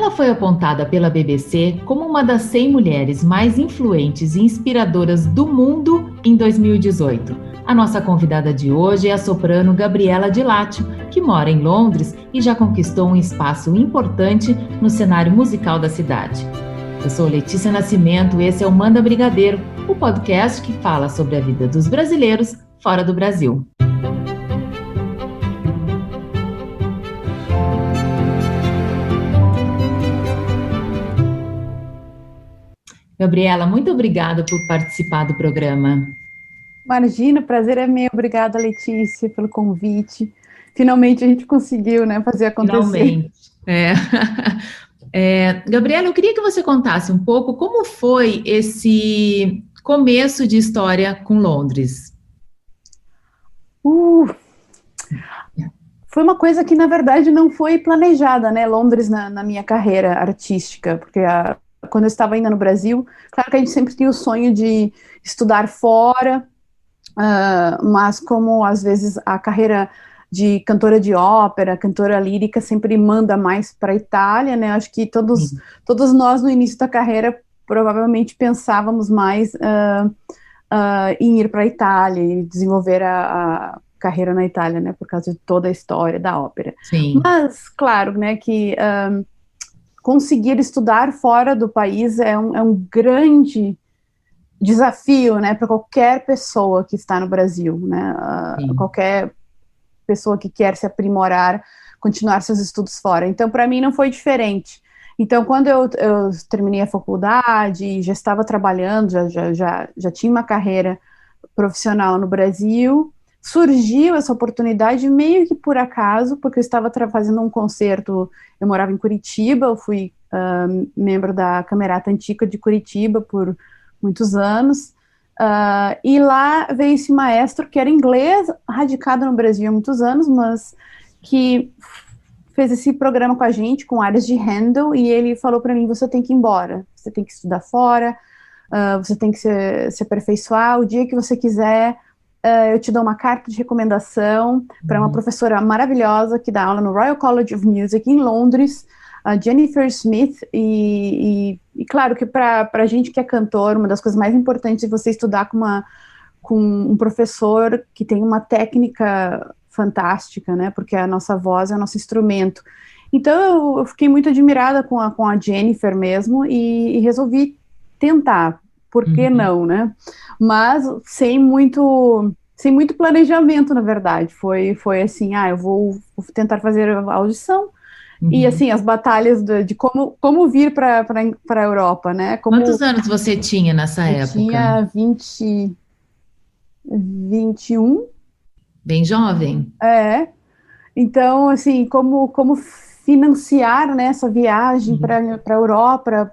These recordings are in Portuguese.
Ela foi apontada pela BBC como uma das 100 mulheres mais influentes e inspiradoras do mundo em 2018. A nossa convidada de hoje é a soprano Gabriela Di Laccio, que mora em Londres e já conquistou um espaço importante no cenário musical da cidade. Eu sou Letícia Nascimento e esse é o Manda Brigadeiro, o podcast que fala sobre a vida dos brasileiros fora do Brasil. Gabriela, muito obrigada por participar do programa. Imagina, o prazer é meu. Obrigada, Letícia, pelo convite. Finalmente a gente conseguiu, né, fazer acontecer. Finalmente. Gabriela, eu queria que você contasse um pouco como foi esse começo de história com Londres. Foi uma coisa que, na verdade, não foi planejada, né, Londres na minha carreira artística, porque quando eu estava ainda no Brasil, claro que a gente sempre tinha o sonho de estudar fora, mas como às vezes a carreira de cantora de ópera, cantora lírica sempre manda mais para a Itália, né? Acho que todos nós no início da carreira provavelmente pensávamos mais em ir para a Itália e desenvolver a carreira na Itália, né? Por causa de toda a história da ópera. Sim. Mas claro, né? Que conseguir estudar fora do país é um grande desafio, né, para qualquer pessoa que está no Brasil, né, qualquer pessoa que quer se aprimorar, continuar seus estudos fora. Então, para mim, não foi diferente. Então, quando eu terminei a faculdade, já estava trabalhando, já tinha uma carreira profissional no Brasil, surgiu essa oportunidade meio que por acaso, porque eu estava fazendo um concerto, eu morava em Curitiba, eu fui membro da Camerata Antica de Curitiba por muitos anos, e lá veio esse maestro que era inglês, radicado no Brasil há muitos anos, mas que fez esse programa com a gente, com áreas de Handel, e ele falou para mim, você tem que ir embora, você tem que estudar fora, você tem que se aperfeiçoar, o dia que você quiser, eu te dou uma carta de recomendação para uma professora maravilhosa que dá aula no Royal College of Music em Londres, a Jennifer Smith, e claro que para a gente que é cantor, uma das coisas mais importantes é você estudar com um professor que tem uma técnica fantástica, né, porque a nossa voz é o nosso instrumento. Então eu fiquei muito admirada com a Jennifer mesmo e resolvi tentar, por que não, né, mas sem muito planejamento, na verdade, foi assim, eu vou tentar fazer a audição, e assim, as batalhas de como vir para a Europa, né? Quantos anos você tinha nessa época? Eu tinha 21. Bem jovem. Então, assim, como financiar, né, essa viagem para a Europa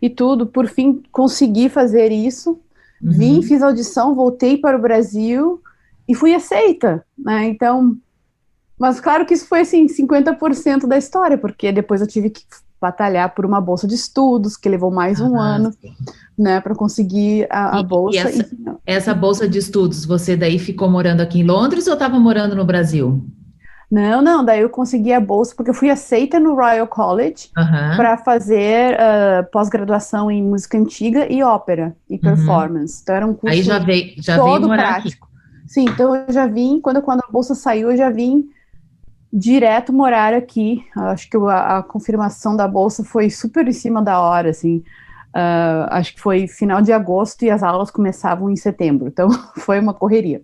e tudo, por fim, consegui fazer isso. Vim, fiz audição, voltei para o Brasil e fui aceita, né? Então... Mas claro que isso foi, assim, 50% da história, porque depois eu tive que batalhar por uma bolsa de estudos, que levou mais um ano, né, para conseguir a bolsa. E essa bolsa de estudos, você daí ficou morando aqui em Londres ou estava morando no Brasil? Não, daí eu consegui a bolsa, porque eu fui aceita no Royal College para fazer pós-graduação em música antiga e ópera e performance. Então era um curso aí já veio morar prático. Aqui. Sim, então eu já vim, quando a bolsa saiu, eu já vim direto morar aqui. Acho que a confirmação da bolsa foi super em cima da hora, assim. Acho que foi final de agosto e as aulas começavam em setembro, então foi uma correria.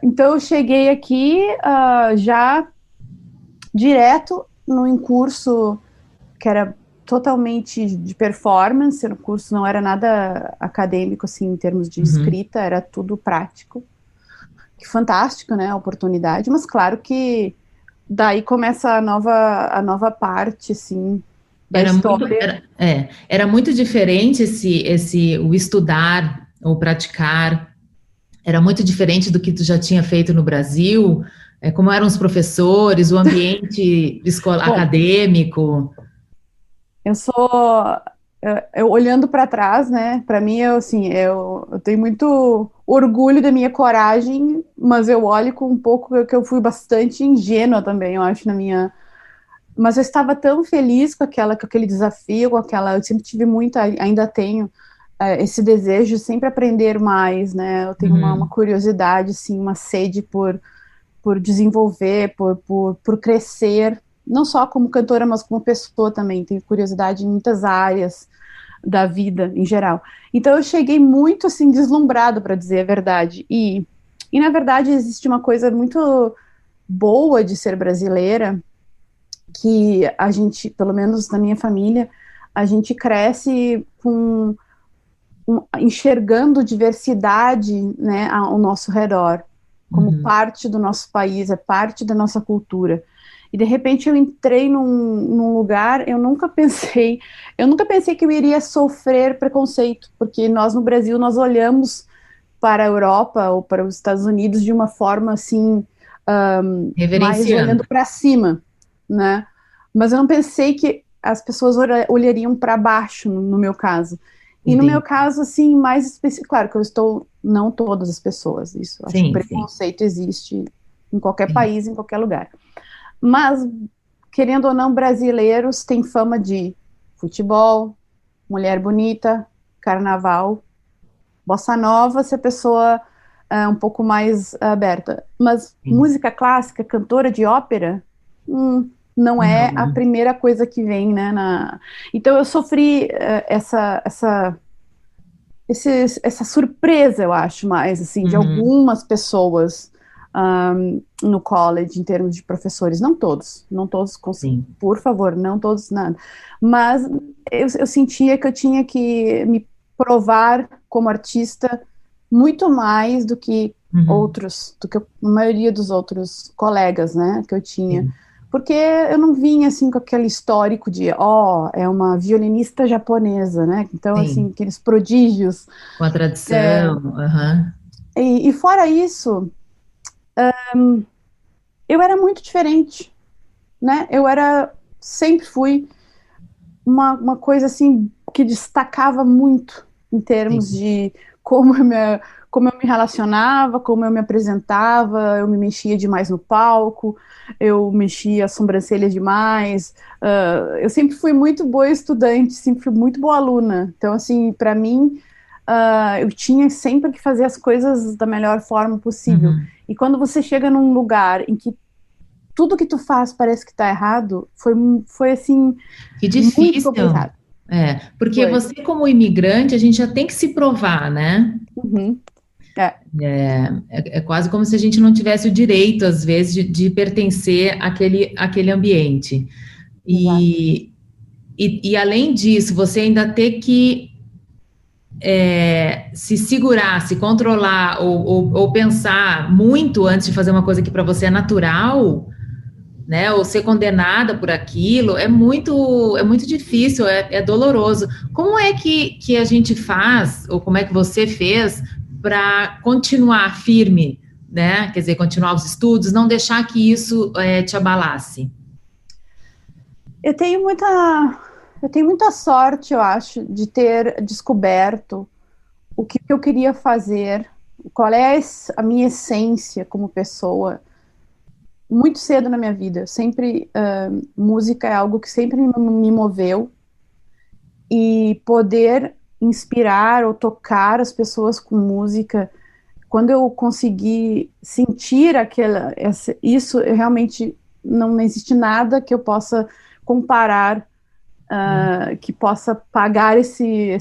Então eu cheguei aqui já direto em curso que era totalmente de performance. O curso não era nada acadêmico, assim, em termos de escrita, era tudo prático. Que fantástico, né, a oportunidade, mas claro que daí começa a nova parte, assim, da história. Era muito diferente o estudar ou praticar, era muito diferente do que tu já tinha feito no Brasil, como eram os professores, o ambiente acadêmico. Eu olhando para trás, né, para mim, eu tenho muito orgulho da minha coragem, mas eu olho com um pouco que eu fui bastante ingênua também, eu acho, Mas eu estava tão feliz com aquele desafio, eu sempre tive muito, ainda tenho esse desejo de sempre aprender mais, né? Eu tenho uma curiosidade, assim, uma sede por desenvolver, por crescer, não só como cantora, mas como pessoa também. Tenho curiosidade em muitas áreas da vida em geral. Então eu cheguei muito assim deslumbrado, para dizer a verdade. E na verdade existe uma coisa muito boa de ser brasileira, que a gente, pelo menos na minha família, a gente cresce enxergando diversidade, né, ao nosso redor, como parte do nosso país, é parte da nossa cultura. E de repente eu entrei num lugar, eu nunca pensei que eu iria sofrer preconceito, porque nós no Brasil, nós olhamos para a Europa ou para os Estados Unidos de uma forma assim, mais olhando para cima, né? Mas eu não pensei que as pessoas olhariam para baixo, no meu caso. E no meu caso, assim, mais específico, claro que eu estou, não todas as pessoas, isso, acho que preconceito existe em qualquer país, em qualquer lugar. Mas, querendo ou não, brasileiros têm fama de futebol, mulher bonita, carnaval, bossa nova, se a pessoa é um pouco mais aberta. Mas música clássica, cantora de ópera, não é a primeira coisa que vem, né? Então eu sofri essa surpresa, eu acho, mais, assim, de algumas pessoas no college, em termos de professores. Não todos por favor, não todos, nada. Mas eu sentia que eu tinha que me provar como artista muito mais do que do que a maioria dos outros colegas, né, que eu tinha. Porque eu não vinha, assim, com aquele histórico de, é uma violinista japonesa, né? Então, assim, aqueles prodígios. Com a tradição, E fora isso, eu era muito diferente, né? Sempre fui uma coisa, assim, que destacava muito em termos de como eu me relacionava, como eu me apresentava, eu me mexia demais no palco, eu mexia as sobrancelhas demais, eu sempre fui muito boa estudante, sempre fui muito boa aluna, então, assim, para mim, eu tinha sempre que fazer as coisas da melhor forma possível, e quando você chega num lugar em que tudo que tu faz parece que tá errado, foi assim, que difícil. Muito complicado. Porque você, como imigrante, a gente já tem que se provar, né? É quase como se a gente não tivesse o direito, às vezes, de pertencer àquele ambiente. E além disso, você ainda ter que se segurar, se controlar ou pensar muito antes de fazer uma coisa que para você é natural, né? Ou ser condenada por aquilo, é muito difícil, é doloroso. Como é que a gente faz, ou como é que você fez para continuar firme, né? Quer dizer, continuar os estudos, não deixar que isso te abalasse? Eu tenho muita sorte, eu acho, de ter descoberto o que eu queria fazer, qual é a minha essência como pessoa, muito cedo na minha vida. Sempre, música é algo que sempre me moveu, e poder inspirar ou tocar as pessoas com música, quando eu consegui sentir isso, eu realmente não existe nada que eu possa comparar, que possa pagar esse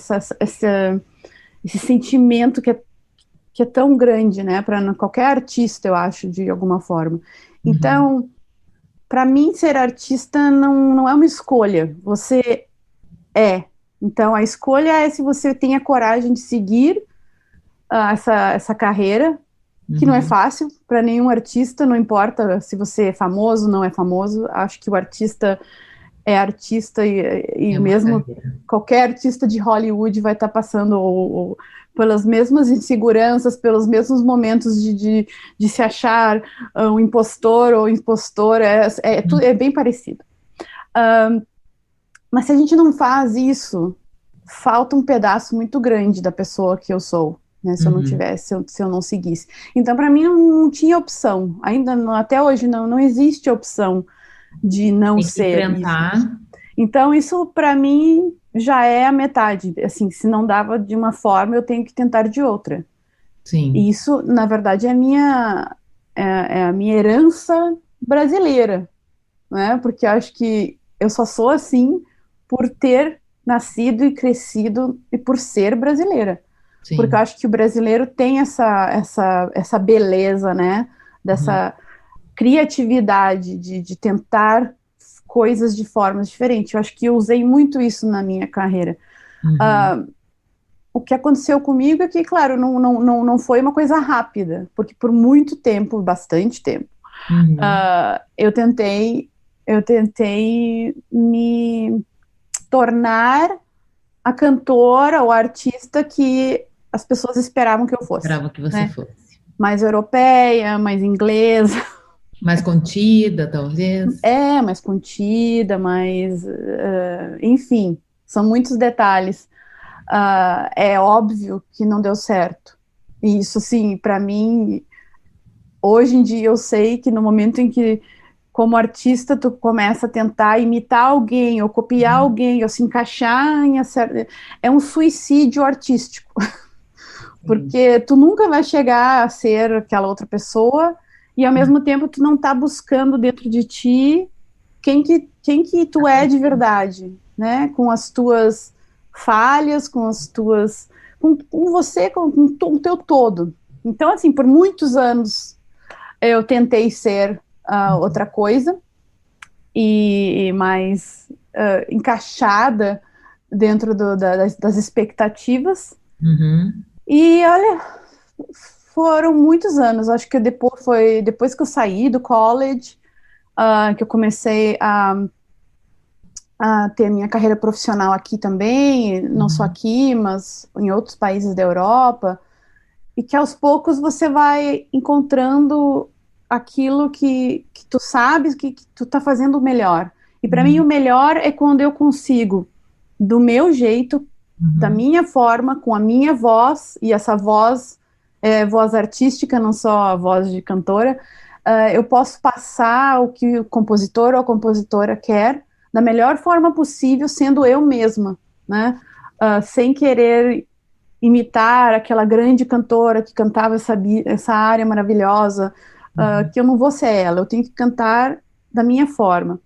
sentimento que é tão grande, né, para qualquer artista, eu acho, de alguma forma. Então, para mim, ser artista não é uma escolha, você é. Então, a escolha é se você tem a coragem de seguir essa carreira, que não é fácil para nenhum artista, não importa se você é famoso ou não é famoso, acho que o artista é artista e mesmo qualquer artista de Hollywood vai estar passando pelas mesmas inseguranças, pelos mesmos momentos de se achar um impostor ou impostora, é bem parecido. Mas se a gente não faz isso, falta um pedaço muito grande da pessoa que eu sou, né, se eu não tivesse, se eu não seguisse. Então, para mim, não tinha opção. Até hoje, não existe opção de não Tem que ser enfrentar. isso. Então, isso para mim já é a metade. Assim, se não dava de uma forma, eu tenho que tentar de outra. Sim. E isso, na verdade, é a minha herança brasileira, né? Porque eu acho que eu só sou assim por ter nascido e crescido e por ser brasileira. Porque eu Sim. acho que o brasileiro tem essa beleza, né? Uhum. Dessa criatividade de tentar coisas de formas diferentes. Eu acho que eu usei muito isso na minha carreira. Uhum. O que aconteceu comigo é que, claro, não foi uma coisa rápida, porque por muito tempo, bastante tempo, Uhum. eu tentei me tornar a cantora ou a artista que as pessoas esperavam que eu fosse, Esperava que você né? fosse. Mais europeia, mais inglesa, Mais contida, talvez. mais contida, enfim, são muitos detalhes. É óbvio que não deu certo. E isso, sim, para mim, hoje em dia eu sei que no momento em que, como artista, tu começa a tentar imitar alguém, ou copiar Uhum. alguém, ou se encaixar é um suicídio artístico, Sim. porque tu nunca vai chegar a ser aquela outra pessoa, e ao mesmo tempo tu não tá buscando dentro de ti quem que tu é de verdade, né? Com as tuas falhas, com você, com o teu todo. Então, assim, por muitos anos eu tentei ser outra coisa e mais encaixada dentro das expectativas. Uhum. E olha, foram muitos anos. Acho que foi depois que eu saí do college, que eu comecei a ter minha carreira profissional aqui também, não só Uhum. aqui, mas em outros países da Europa, e que aos poucos você vai encontrando aquilo que tu sabes que tu tá fazendo o melhor. E para mim o Uhum. melhor é quando eu consigo, do meu jeito, da Uhum. minha forma, com a minha voz, e essa voz é voz artística, não só a voz de cantora, eu posso passar o que o compositor ou a compositora quer da melhor forma possível, sendo eu mesma, né? Sem querer imitar aquela grande cantora que cantava essa área maravilhosa, Uhum. que eu não vou ser ela, eu tenho que cantar da minha forma.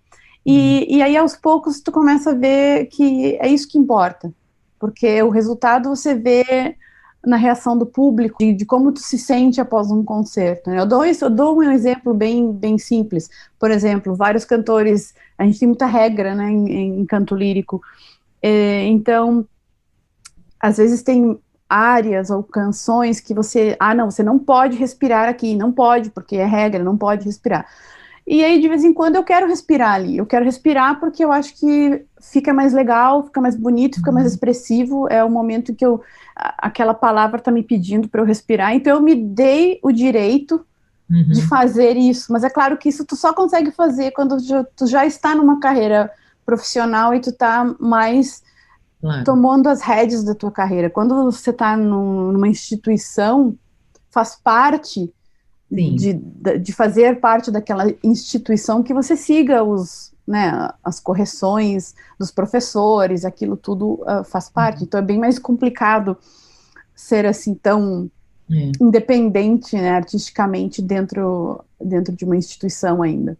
Sim. E aí, aos poucos, tu começa a ver que é isso que importa, porque o resultado você vê na reação do público, de como tu se sente após um concerto, né? Eu dou um exemplo bem simples. Por exemplo, vários cantores, a gente tem muita regra, né, em canto lírico, então às vezes tem áreas ou canções que não, você não pode respirar aqui, não pode, porque é regra, não pode respirar. E aí, de vez em quando, eu quero respirar ali. Eu quero respirar porque eu acho que fica mais legal, fica mais bonito, fica mais Uhum. expressivo. É o momento que aquela palavra está me pedindo para eu respirar. Então, eu me dei o direito de Uhum. fazer isso. Mas é claro que isso tu só consegue fazer quando tu já está numa carreira profissional e tu está mais Claro. tomando as rédeas da tua carreira. Quando você está numa instituição, faz parte Sim. de fazer parte daquela instituição que você siga as correções dos professores, aquilo tudo faz parte. Uhum. Então é bem mais complicado ser assim tão É. independente, né, artisticamente dentro de uma instituição ainda.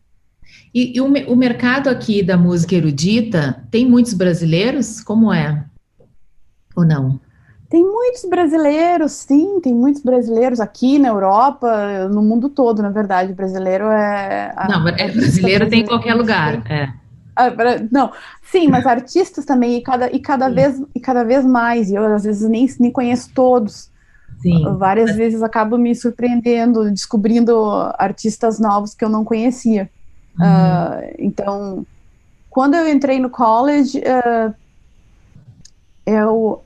E o mercado aqui da música erudita tem muitos brasileiros? Como é? Ou não? Tem muitos brasileiros, sim, tem muitos brasileiros aqui na Europa, no mundo todo, na verdade. Brasileiro Não, artista brasileiro tem em brasileiro. qualquer lugar. É. Não, sim, mas artistas também, Sim. e cada vez mais, e eu às vezes nem conheço todos. Sim. Várias vezes acabo me surpreendendo, descobrindo artistas novos que eu não conhecia. Uhum. Então, quando eu entrei no college, eu,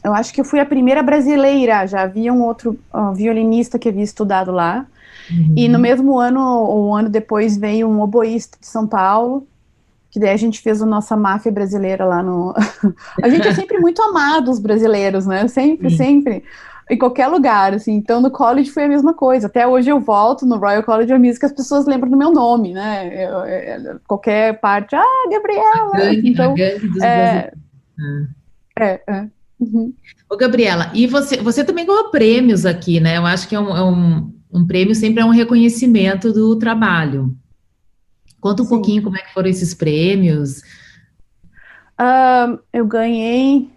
eu acho que eu fui a primeira brasileira, já havia um outro violinista que havia estudado lá, e no Uhum. mesmo ano, ou um ano depois, veio um oboísta de São Paulo, que daí a gente fez a nossa máfia brasileira lá no... A gente é sempre muito amado, os brasileiros, né? Sempre, Sim. sempre. em qualquer lugar, assim. Então, no college foi a mesma coisa. Até hoje eu volto no Royal College of Music, as pessoas lembram do meu nome, né? Qualquer parte, Gabriela! A Então, gangue dos brasileiros. é, uhum. Ô, Gabriela, e você também ganhou prêmios aqui, né? Eu acho que um prêmio sempre é um reconhecimento do trabalho. Conta um Sim. pouquinho como é que foram esses prêmios. Eu ganhei.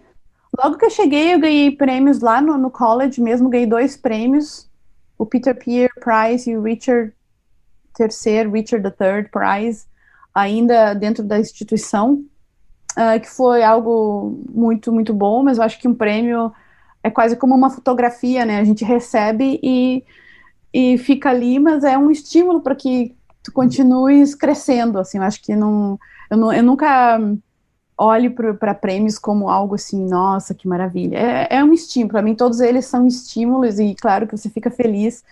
Logo que eu cheguei, eu ganhei prêmios lá no college mesmo, ganhei 2 prêmios, o Peter Peer Prize e o Richard III Prize, ainda dentro da instituição, que foi algo muito, muito bom, mas eu acho que um prêmio é quase como uma fotografia, né? A gente recebe e fica ali, mas é um estímulo para que tu continues crescendo, assim, eu acho que eu nunca olho para prêmios como algo assim, nossa, que maravilha. É um estímulo, para mim todos eles são estímulos e claro que você fica feliz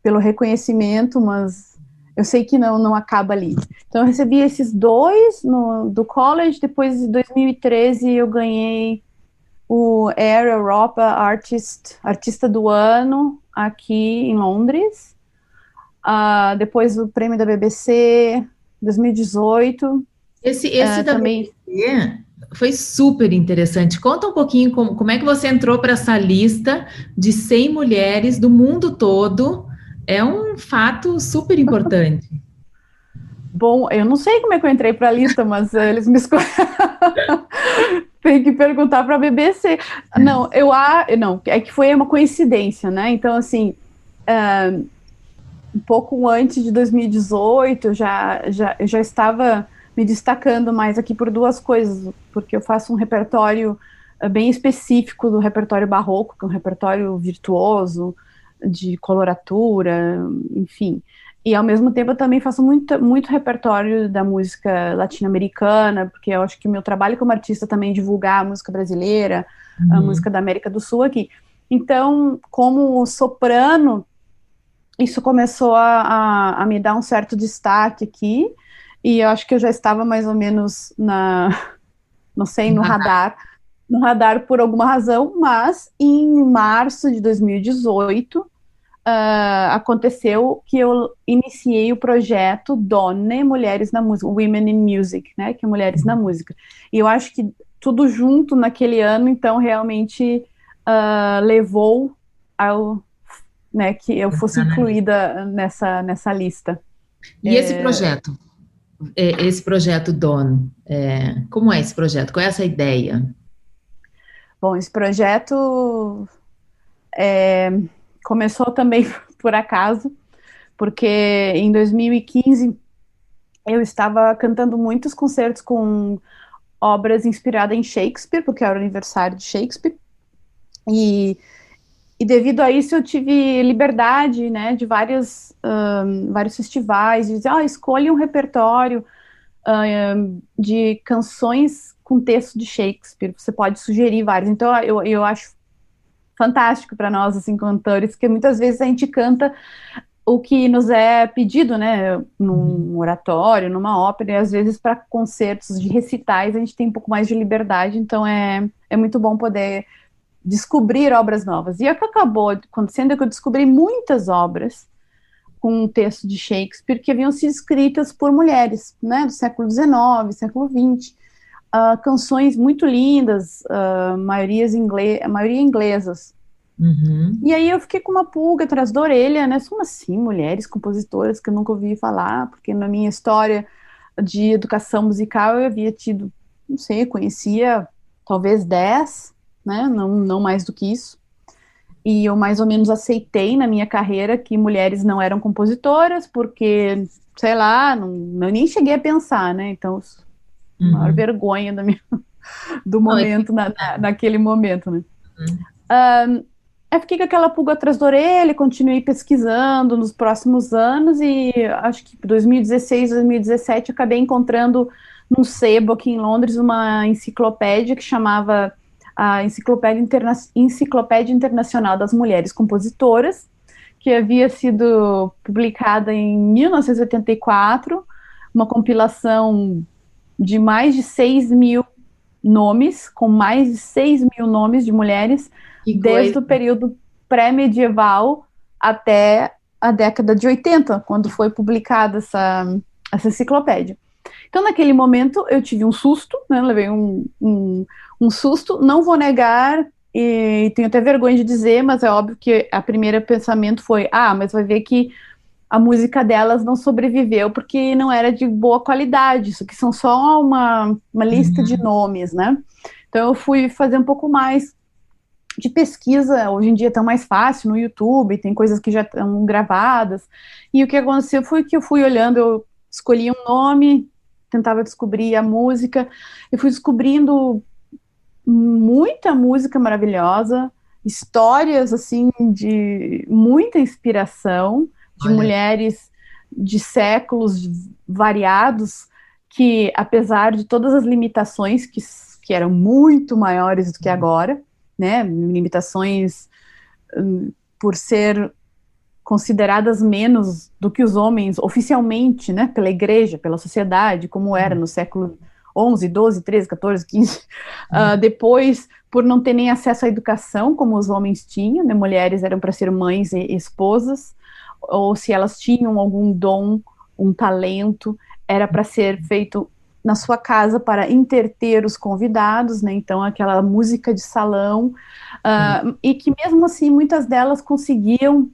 pelo reconhecimento, mas eu sei que não acaba ali. Então eu recebi esses 2 do college, depois em 2013 eu ganhei o Air Europa Artista do Ano aqui em Londres, depois o prêmio da BBC 2018, Esse da também. BBC foi super interessante. Conta um pouquinho como é que você entrou para essa lista de 100 mulheres do mundo todo. É um fato super importante. Bom, eu não sei como é que eu entrei para a lista, mas eles me escolheram. Tem que perguntar para a BBC. Não, não, é que foi uma coincidência, né? Então, assim, um pouco antes de 2018, eu já estava me destacando mais aqui por 2 coisas, porque eu faço um repertório bem específico do repertório barroco, que é um repertório virtuoso, de coloratura, enfim. E ao mesmo tempo eu também faço muito repertório da música latino-americana, porque eu acho que o meu trabalho como artista também é divulgar a música brasileira, a música da América do Sul aqui. Então, como soprano, isso começou a me dar um certo destaque aqui, e eu acho que eu já estava mais ou menos não sei, no radar por alguma razão, mas em março de 2018, aconteceu que eu iniciei o projeto Donne Mulheres na Música, Women in Music, né, que é Mulheres na Música. E eu acho que tudo junto naquele ano, então, realmente levou ao, né, que eu fosse incluída nessa lista. E esse projeto Dawn, como é esse projeto? Qual é essa ideia? Bom, esse projeto começou também por acaso, porque em 2015 eu estava cantando muitos concertos com obras inspiradas em Shakespeare, porque era o aniversário de Shakespeare, e devido a isso eu tive liberdade, né, de vários festivais, de dizer, escolha um repertório de canções com texto de Shakespeare, você pode sugerir vários. Então eu acho fantástico para nós, assim, cantores, que muitas vezes a gente canta o que nos é pedido, né, num oratório, numa ópera, e às vezes para concertos de recitais a gente tem um pouco mais de liberdade, então é muito bom poder descobrir obras novas. E o que acabou acontecendo é que eu descobri muitas obras com um texto de Shakespeare que haviam sido escritas por mulheres, né, do século XIX, século XX, canções muito lindas, maioria inglesas. E aí eu fiquei com uma pulga atrás da orelha, né, como assim, mulheres compositoras que eu nunca ouvi falar, porque na minha história de educação musical eu havia tido, não sei, conhecia talvez 10, né, não mais do que isso. E eu mais ou menos aceitei na minha carreira que mulheres não eram compositoras, porque, sei lá, eu nem cheguei a pensar, né? Então, a maior vergonha do momento, naquele momento, né? Eu fiquei com aquela pulga atrás da orelha, continuei pesquisando nos próximos anos e acho que 2016, 2017 acabei encontrando num sebo aqui em Londres uma enciclopédia que chamava a Enciclopédia Internacional das Mulheres Compositoras, que havia sido publicada em 1984, uma compilação de mais de 6 mil nomes, com mais de 6 mil nomes de mulheres, desde o período pré-medieval até a década de 80, quando foi publicada essa enciclopédia. Então, naquele momento, eu tive um susto, né, levei um susto, não vou negar, e tenho até vergonha de dizer, mas é óbvio que a primeira pensamento foi, mas vai ver que a música delas não sobreviveu porque não era de boa qualidade, isso que são só uma lista de nomes, né? Então eu fui fazer um pouco mais de pesquisa, hoje em dia tá mais fácil no YouTube, tem coisas que já estão gravadas, e o que aconteceu foi que eu fui olhando, eu escolhi um nome, tentava descobrir a música, eu fui descobrindo muita música maravilhosa, histórias, assim, de muita inspiração, de mulheres de séculos variados, que, apesar de todas as limitações, que eram muito maiores do que agora, né, limitações por ser consideradas menos do que os homens oficialmente, né, pela igreja, pela sociedade, como era no século 11, 12, 13, 14, 15, depois, por não ter nem acesso à educação, como os homens tinham, né, mulheres eram para ser mães e esposas, ou se elas tinham algum dom, um talento, era para ser feito na sua casa para entreter os convidados, né, então aquela música de salão, e que mesmo assim muitas delas conseguiam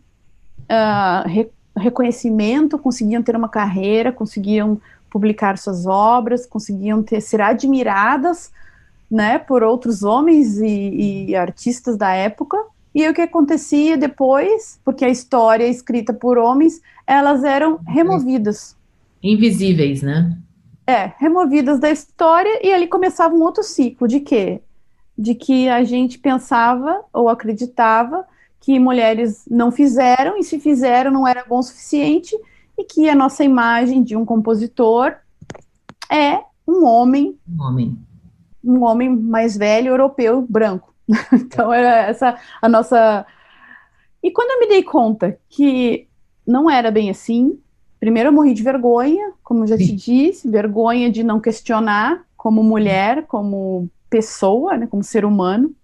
reconhecimento, conseguiam ter uma carreira, conseguiam publicar suas obras, conseguiam ser admiradas, né, por outros homens e artistas da época. E o que acontecia depois, porque a história é escrita por homens, elas eram removidas. Invisíveis, né? Removidas da história, e ali começava um outro ciclo, de quê? De que a gente pensava ou acreditava que mulheres não fizeram, e se fizeram não era bom o suficiente, e que a nossa imagem de um compositor é um homem mais velho, europeu, branco. Então era essa a nossa... E quando eu me dei conta que não era bem assim, primeiro eu morri de vergonha, como eu já te disse, vergonha de não questionar como mulher, como pessoa, né, como ser humano.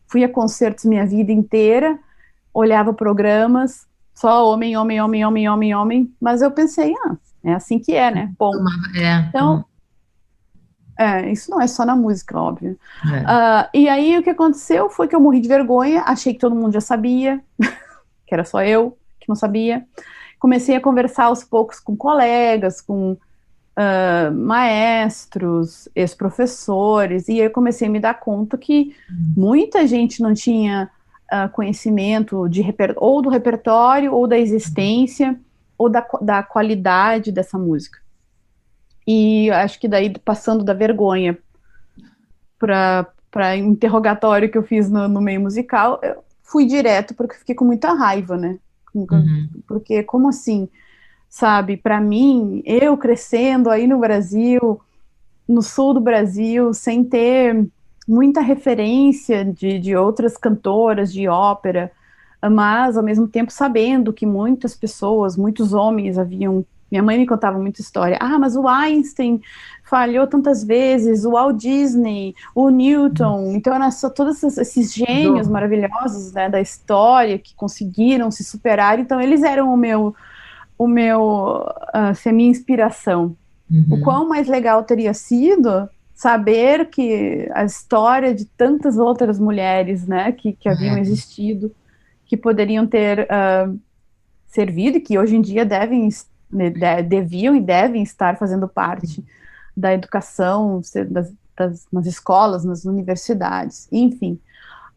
Fui a concertos minha vida inteira, olhava programas, só homem, homem, homem, homem, homem, homem, mas eu pensei, é assim que é, né? Bom, então, isso não é só na música, óbvio. E aí o que aconteceu foi que eu morri de vergonha, achei que todo mundo já sabia, que era só eu que não sabia. Comecei a conversar aos poucos com colegas, com maestros, ex-professores, e aí eu comecei a me dar conta que muita gente não tinha conhecimento ou do repertório, ou da existência, ou da qualidade dessa música. E acho que daí, passando da vergonha para interrogatório que eu fiz no meio musical, eu fui direto, porque fiquei com muita raiva, né? Porque, como assim, sabe, para mim, eu crescendo aí no Brasil, no sul do Brasil, sem ter muita referência de outras cantoras de ópera, mas ao mesmo tempo sabendo que muitas pessoas, muitos homens haviam... Minha mãe me contava muita história. Mas o Einstein falhou tantas vezes, o Walt Disney, o Newton. Então eram só todos esses gênios maravilhosos, né, da história que conseguiram se superar. Então eles eram a minha inspiração. O quão mais legal teria sido saber que a história de tantas outras mulheres, né, que haviam existido, que poderiam ter servido, e que hoje em dia deviam e devem estar fazendo parte da educação, nas escolas, nas universidades, enfim.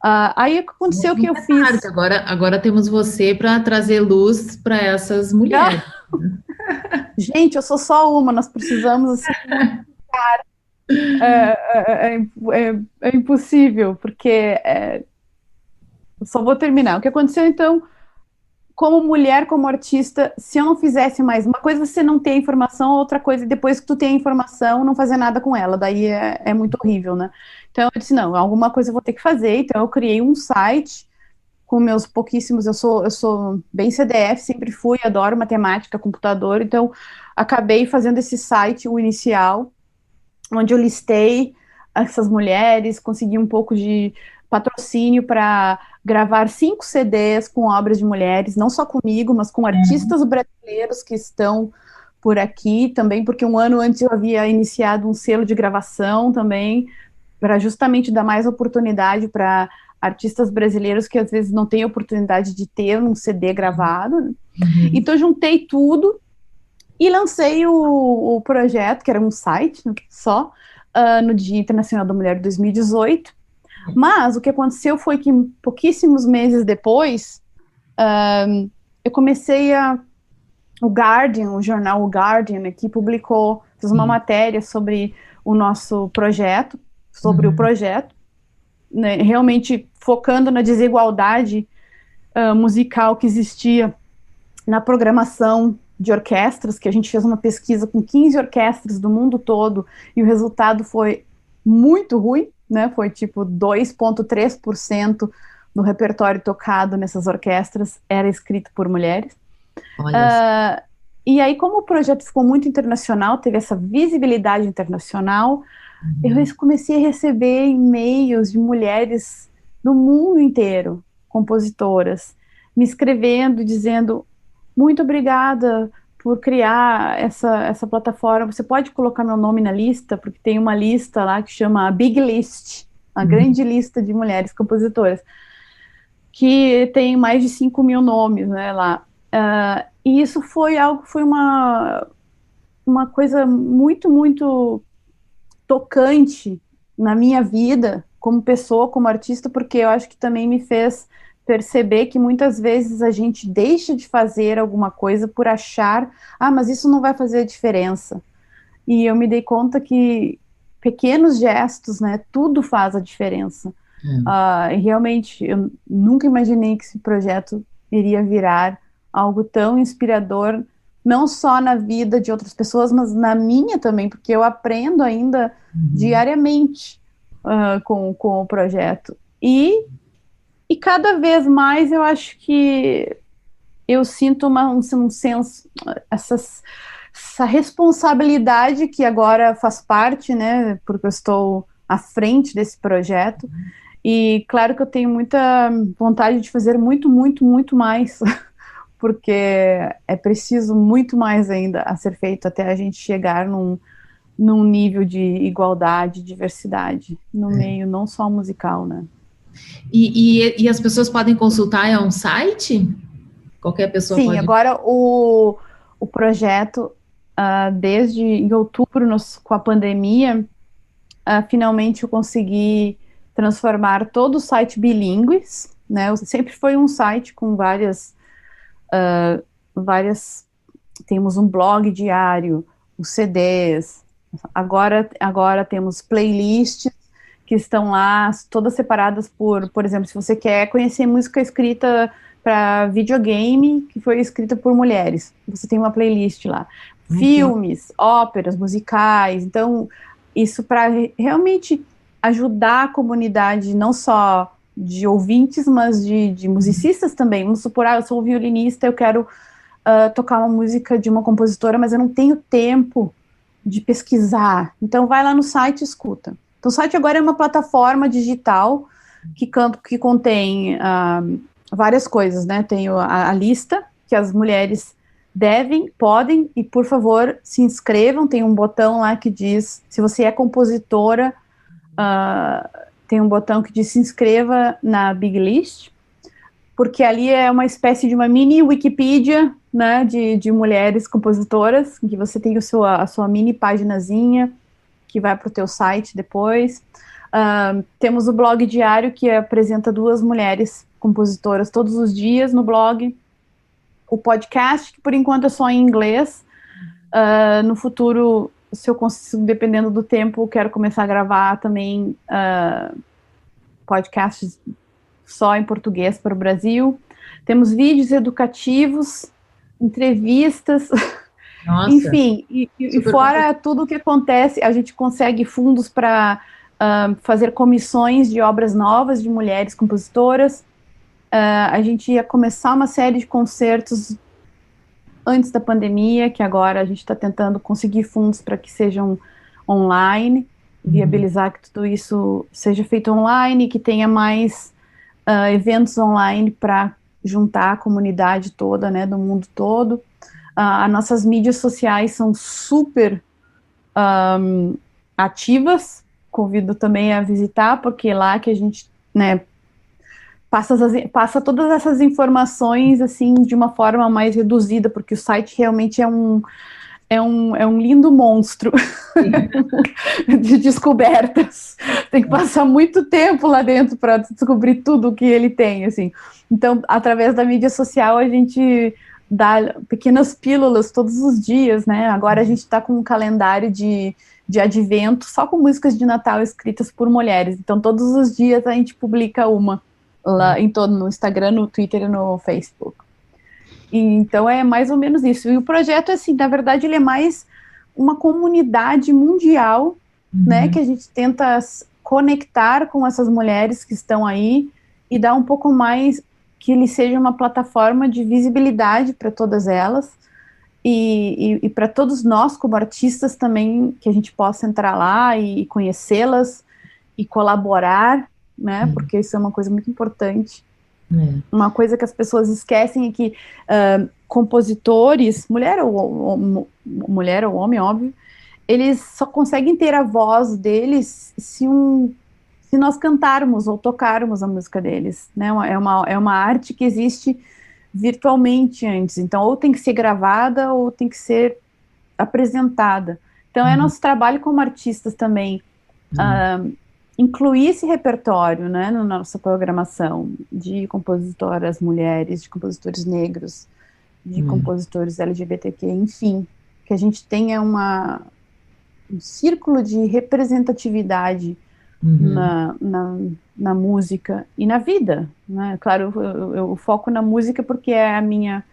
Aí aconteceu que eu fiz... Agora temos você para trazer luz para essas mulheres. Gente, eu sou só uma, nós precisamos assim, é impossível, porque eu só vou terminar. O que aconteceu, então, como mulher, como artista, se eu não fizesse mais, uma coisa é você não ter a informação, outra coisa, depois que tu tem a informação, não fazer nada com ela, daí é muito horrível, né? Então eu disse, não, alguma coisa eu vou ter que fazer, então eu criei um site com meus pouquíssimos, eu sou bem CDF, sempre fui, adoro matemática, computador, então acabei fazendo esse site, o inicial, onde eu listei essas mulheres, consegui um pouco de patrocínio para gravar 5 CDs com obras de mulheres, não só comigo, mas com artistas brasileiros que estão por aqui também, porque um ano antes eu havia iniciado um selo de gravação também, para justamente dar mais oportunidade para artistas brasileiros que às vezes não têm oportunidade de ter um CD gravado. Né? Então juntei tudo e lancei o projeto, que era um site só, no Dia Internacional da Mulher de 2018. Mas o que aconteceu foi que pouquíssimos meses depois, eu comecei o Guardian, o jornal Guardian aqui fez uma matéria sobre o nosso projeto, sobre o projeto, né, realmente focando na desigualdade musical que existia na programação de orquestras, que a gente fez uma pesquisa com 15 orquestras do mundo todo, e o resultado foi muito ruim, né, foi tipo 2,3% do repertório tocado nessas orquestras era escrito por mulheres. E aí, como o projeto ficou muito internacional, teve essa visibilidade internacional, eu comecei a receber e-mails de mulheres do mundo inteiro, compositoras, me escrevendo, dizendo, muito obrigada por criar essa plataforma, você pode colocar meu nome na lista, porque tem uma lista lá que chama a Big List, a grande lista de mulheres compositoras, que tem mais de 5 mil nomes, né, lá. E isso foi uma coisa muito, muito tocante na minha vida, como pessoa, como artista, porque eu acho que também me fez perceber que muitas vezes a gente deixa de fazer alguma coisa por achar, mas isso não vai fazer a diferença. E eu me dei conta que pequenos gestos, né, tudo faz a diferença. E realmente, eu nunca imaginei que esse projeto iria virar algo tão inspirador, não só na vida de outras pessoas, mas na minha também, porque eu aprendo ainda diariamente com o projeto. E cada vez mais eu acho que eu sinto um senso, essa responsabilidade que agora faz parte, né, porque eu estou à frente desse projeto, e claro que eu tenho muita vontade de fazer muito, muito, muito mais, porque é preciso muito mais ainda a ser feito até a gente chegar num nível de igualdade, diversidade, no meio não só musical, né. E as pessoas podem consultar um site? Qualquer pessoa Sim, pode... agora o projeto, desde em outubro, com a pandemia, finalmente eu consegui transformar todo o site bilíngues, né, sempre foi um site com várias, temos um blog diário, os CDs, agora temos playlists que estão lá, todas separadas por exemplo, se você quer conhecer música escrita para videogame, que foi escrita por mulheres, você tem uma playlist lá, filmes, óperas, musicais, então isso para realmente ajudar a comunidade, não só de ouvintes, mas de musicistas também. Vamos supor, eu sou violinista, eu quero tocar uma música de uma compositora, mas eu não tenho tempo de pesquisar. Então vai lá no site e escuta. Então o site agora é uma plataforma digital que contém várias coisas, né? Tem a lista que as mulheres podem, e por favor se inscrevam, tem um botão lá que diz, se você é compositora, tem um botão que diz se inscreva na Big List, porque ali é uma espécie de uma mini Wikipedia, né, de mulheres compositoras, em que você tem a sua mini paginazinha, que vai para o teu site depois. Temos o blog diário, que apresenta 2 mulheres compositoras todos os dias no blog. O podcast, que por enquanto é só em inglês. No futuro, se eu consigo, dependendo do tempo, quero começar a gravar também podcasts só em português para o Brasil. Temos vídeos educativos, entrevistas, Nossa, enfim, e fora tudo o que acontece, a gente consegue fundos para fazer comissões de obras novas de mulheres compositoras. A gente ia começar uma série de concertos antes da pandemia, que agora a gente está tentando conseguir fundos para que sejam online, viabilizar que tudo isso seja feito online, que tenha mais eventos online para juntar a comunidade toda, né, do mundo todo. As nossas mídias sociais são super ativas, convido também a visitar, porque é lá que a gente, né, passa todas essas informações, assim, de uma forma mais reduzida, porque o site realmente é um lindo monstro de descobertas. Tem que passar muito tempo lá dentro para descobrir tudo o que ele tem, assim. Então, através da mídia social, a gente dá pequenas pílulas todos os dias, né? Agora a gente está com um calendário de advento só com músicas de Natal escritas por mulheres. Então, todos os dias a gente publica uma lá no Instagram, no Twitter e no Facebook. Então é mais ou menos isso. E o projeto, assim, na verdade, ele é mais uma comunidade mundial, né, que a gente tenta conectar com essas mulheres que estão aí e dar um pouco mais, que ele seja uma plataforma de visibilidade para todas elas e para todos nós como artistas também, que a gente possa entrar lá e conhecê-las e colaborar, né, porque isso é uma coisa muito importante. Uma coisa que as pessoas esquecem é que compositores, mulher ou homem, óbvio, eles só conseguem ter a voz deles se nós cantarmos ou tocarmos a música deles, né? É uma arte que existe virtualmente antes, então ou tem que ser gravada ou tem que ser apresentada. Então é nosso trabalho como artistas também incluir esse repertório, né, na nossa programação de compositoras mulheres, de compositores negros, de compositores LGBTQ, enfim, que a gente tenha um círculo de representatividade na música e na vida, né? Claro, eu foco na música porque é a minha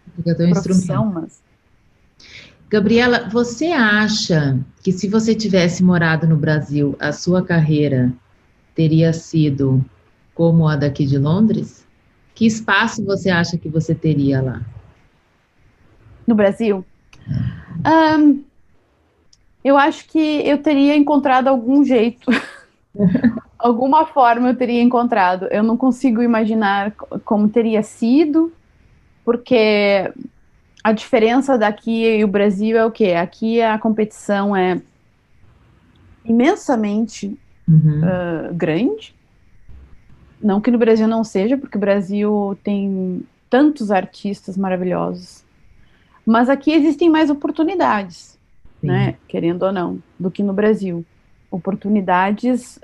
profissão, mas... Gabriela, você acha que se você tivesse morado no Brasil, a sua carreira teria sido como a daqui de Londres? Que espaço você acha que você teria lá? No Brasil? Eu acho que eu teria encontrado algum jeito, alguma forma eu teria encontrado. Eu não consigo imaginar como teria sido, porque a diferença daqui e o Brasil é o quê? Aqui a competição é imensamente grande. Não que no Brasil não seja, porque o Brasil tem tantos artistas maravilhosos. Mas aqui existem mais oportunidades, né? Querendo ou não, do que no Brasil. Oportunidades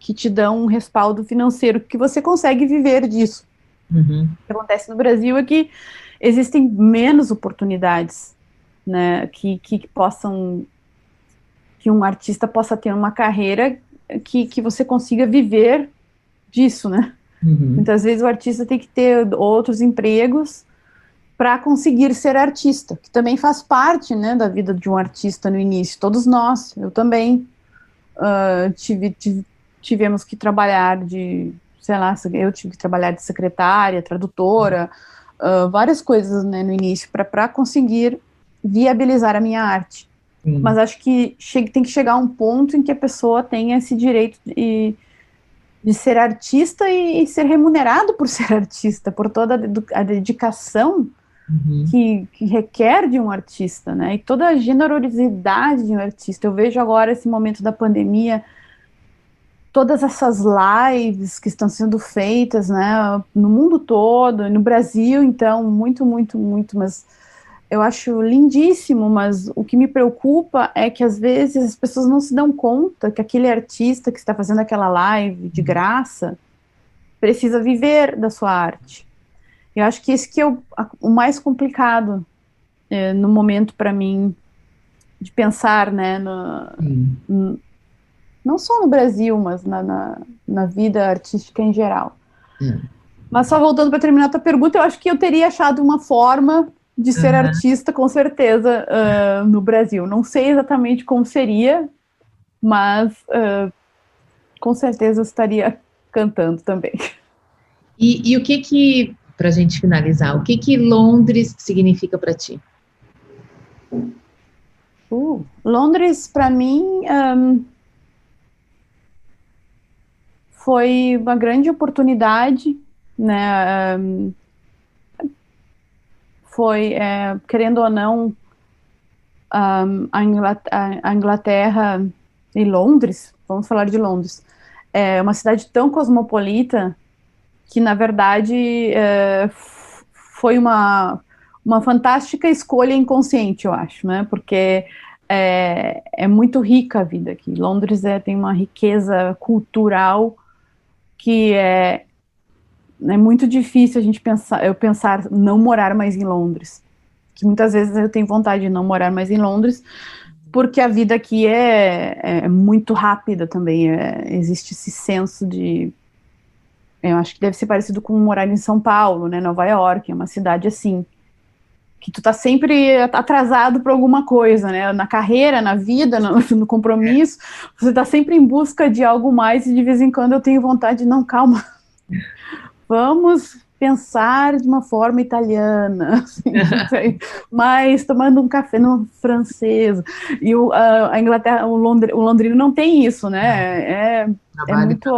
que te dão um respaldo financeiro, que você consegue viver disso. O que acontece no Brasil é que existem menos oportunidades, né? Que um artista possa ter uma carreira que você consiga viver disso, né? Muitas vezes o artista tem que ter outros empregos para conseguir ser artista, que também faz parte, né, da vida de um artista no início. Todos nós, eu também tivemos que trabalhar eu tive que trabalhar de secretária, tradutora, várias coisas, né, no início, para conseguir viabilizar a minha arte. Mas acho que tem que chegar a um ponto em que a pessoa tenha esse direito de ser artista e ser remunerado por ser artista, por toda a dedicação que requer de um artista, né? E toda a generosidade de um artista. Eu vejo agora esse momento da pandemia, todas essas lives que estão sendo feitas, né, no mundo todo, no Brasil, então, muito, muito, muito, mas eu acho lindíssimo, mas o que me preocupa é que às vezes as pessoas não se dão conta que aquele artista que está fazendo aquela live de graça precisa viver da sua arte. Eu acho que esse que é o mais complicado no momento para mim de pensar, né, não só no Brasil, mas na vida artística em geral. Mas só voltando para terminar a tua pergunta, eu acho que eu teria achado uma forma de ser artista, com certeza, no Brasil. Não sei exatamente como seria, mas com certeza eu estaria cantando também. E o que, para a gente finalizar, o que Londres significa para ti? Londres, para mim, foi uma grande oportunidade, né? Foi, querendo ou não, a Inglaterra e Londres, vamos falar de Londres, é uma cidade tão cosmopolita que, na verdade, foi uma fantástica escolha inconsciente, eu acho, né? Porque é muito rica a vida aqui. Londres tem uma riqueza cultural que é muito difícil a gente pensar não morar mais em Londres. Que muitas vezes eu tenho vontade de não morar mais em Londres, porque a vida aqui é muito rápida também. Existe esse senso de... Eu acho que deve ser parecido com morar em São Paulo, né? Nova York, é uma cidade assim, que tu tá sempre atrasado para alguma coisa, né? Na carreira, na vida, no compromisso, você tá sempre em busca de algo mais, e de vez em quando eu tenho vontade de, não, calma, vamos pensar de uma forma italiana, assim, mas tomando um café no francês. E a Inglaterra, o londrino não tem isso, né? É muito...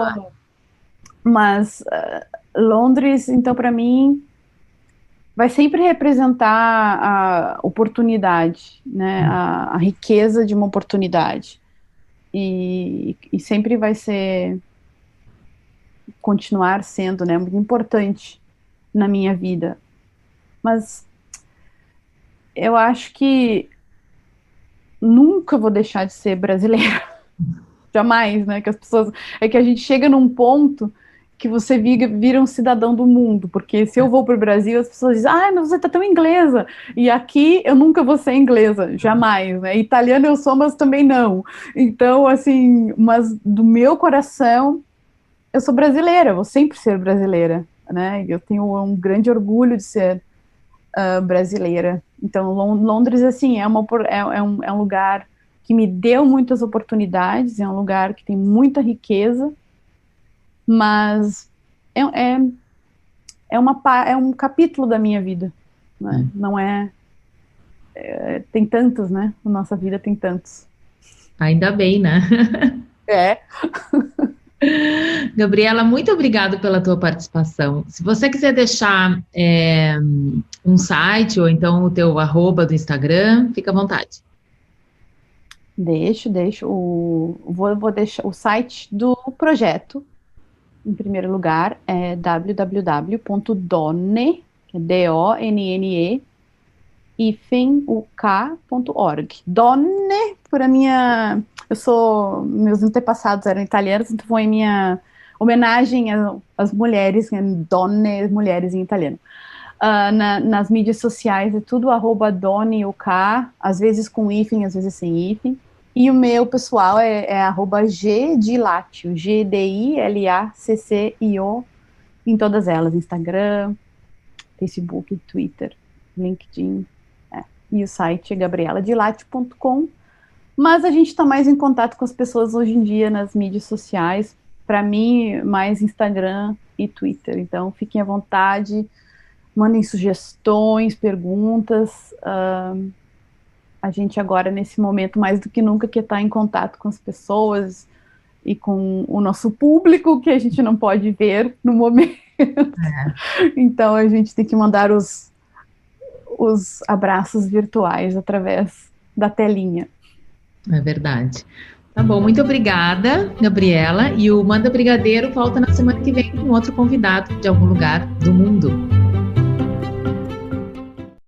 Mas Londres, então, para mim, vai sempre representar a oportunidade, né? A riqueza de uma oportunidade. E sempre vai continuar sendo, né, muito importante na minha vida. Mas eu acho que nunca vou deixar de ser brasileira. Jamais, né? Que as pessoas... É que a gente chega num ponto que você vira um cidadão do mundo, porque se eu vou para o Brasil, as pessoas dizem, mas você tá tão inglesa, e aqui eu nunca vou ser inglesa, jamais, né? Italiana eu sou, mas também não. Então, assim, mas do meu coração, eu sou brasileira, vou sempre ser brasileira, né? Eu tenho um grande orgulho de ser brasileira. Então, Londres, assim, é um lugar que me deu muitas oportunidades, é um lugar que tem muita riqueza, mas é um capítulo da minha vida, né? Não tem tantos, né? Na nossa vida tem tantos. Ainda bem, né? Gabriela, muito obrigada pela tua participação. Se você quiser deixar um site ou então o teu @ do Instagram, fica à vontade. Deixo. Vou deixar o site do projeto. Em primeiro lugar, é www.donne, que é DONNE, -uk.org. Donne, meus antepassados eram italianos, então foi minha homenagem às mulheres, donne, mulheres em italiano. Nas mídias sociais é tudo @donneuk, às vezes com hífen, às vezes sem hífen. E o meu pessoal é @gdilaccio, GDILACCIO, em todas elas, Instagram, Facebook, Twitter, LinkedIn, e o site é gabrieladilatio.com. Mas a gente está mais em contato com as pessoas hoje em dia nas mídias sociais, para mim, mais Instagram e Twitter. Então, fiquem à vontade, mandem sugestões, perguntas. A gente agora, nesse momento, mais do que nunca, quer estar em contato com as pessoas e com o nosso público, que a gente não pode ver no momento. Então, a gente tem que mandar os abraços virtuais através da telinha. É verdade. Tá bom, muito obrigada, Gabriela. E o Manda Brigadeiro volta na semana que vem com outro convidado de algum lugar do mundo.